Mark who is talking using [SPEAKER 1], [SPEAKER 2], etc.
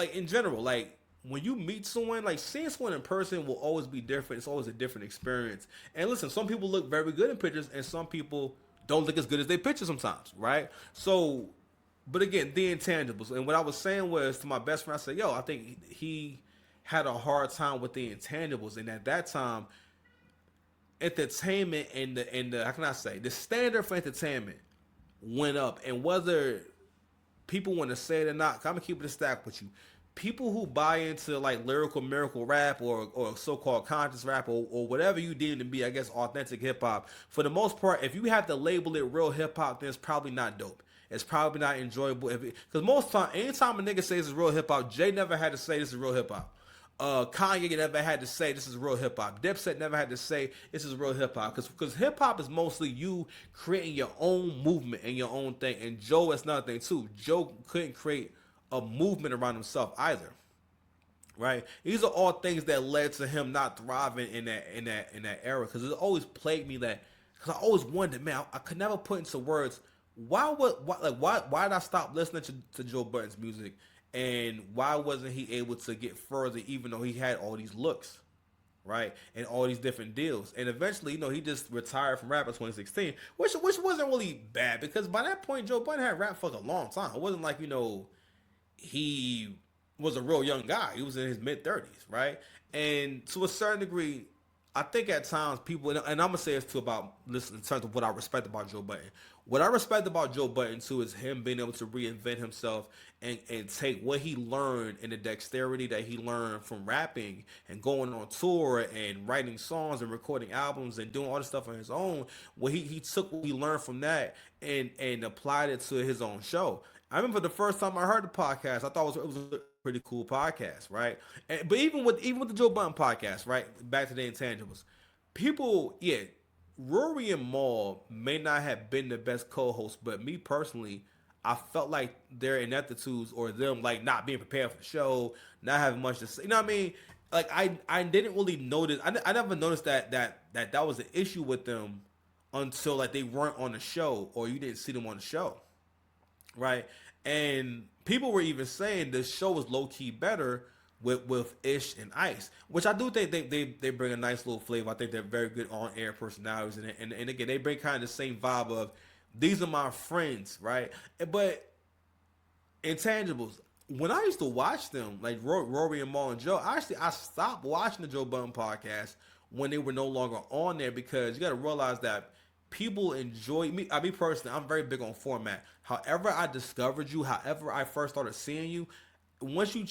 [SPEAKER 1] like in general, like when you meet someone, like seeing someone in person will always be different. It's always a different experience. And listen, some people look very good in pictures, and some people don't look as good as they picture sometimes, right? So, but again, the intangibles. And what I was saying was to my best friend, I said, "Yo, I think he had a hard time with the intangibles, and at that time, entertainment and the how can I say the standard for entertainment went up, and whether people want to say it or not, I'm gonna keep it a stack with you. People who buy into like lyrical miracle rap or so-called conscious rap or whatever you deem to be, I guess, authentic hip hop, for the most part, if you have to label it real hip hop, then it's probably not dope. It's probably not enjoyable. Because most time, anytime a nigga says it's real hip hop, Jay never had to say this is real hip hop. Kanye never had to say this is real hip hop. Dipset never had to say this is real hip hop because hip hop is mostly you creating your own movement and your own thing. And Joe is another thing too. Joe couldn't create a movement around himself either, right? These are all things that led to him not thriving in that era. Because it always plagued me that because I always wondered, man, I could never put into words why did I stop listening to Joe Budden's music, and why wasn't he able to get further even though he had all these looks, right, and all these different deals, and eventually he just retired from rap in 2016, which wasn't really bad because by that point Joe Budden had rap for a long time. It wasn't like he was a real young guy. He was in his mid 30s, right? And to a certain degree, I think at times people, and I'm gonna say this too about listen in terms of what I respect about Joe Budden. What I respect about Joe Budden too is him being able to reinvent himself and take what he learned and the dexterity that he learned from rapping and going on tour and writing songs and recording albums and doing all this stuff on his own. Well, he took what he learned from that and applied it to his own show. I remember the first time I heard the podcast, I thought it was a pretty cool podcast, right? But even with the Joe Budden podcast, right? Back to the intangibles, people, yeah, Rory and Maul may not have been the best co-hosts, but me personally, I felt like their ineptitudes or them like not being prepared for the show, not having much to say. You know what I mean? Like I didn't really notice. I never noticed that was an issue with them until like they weren't on the show or you didn't see them on the show, right? And people were even saying the show was low key better with Ish and Ice, which I do think they bring a nice little flavor. I think they're very good on air personalities, and again they bring kind of the same vibe of these are my friends, right? But intangibles. When I used to watch them, like Rory and Maul and Joe, I stopped watching the Joe Budden podcast when they were no longer on there because you got to realize that people enjoy me. I mean, personally, I'm very big on format. However, I discovered you, however I first started seeing you, once you change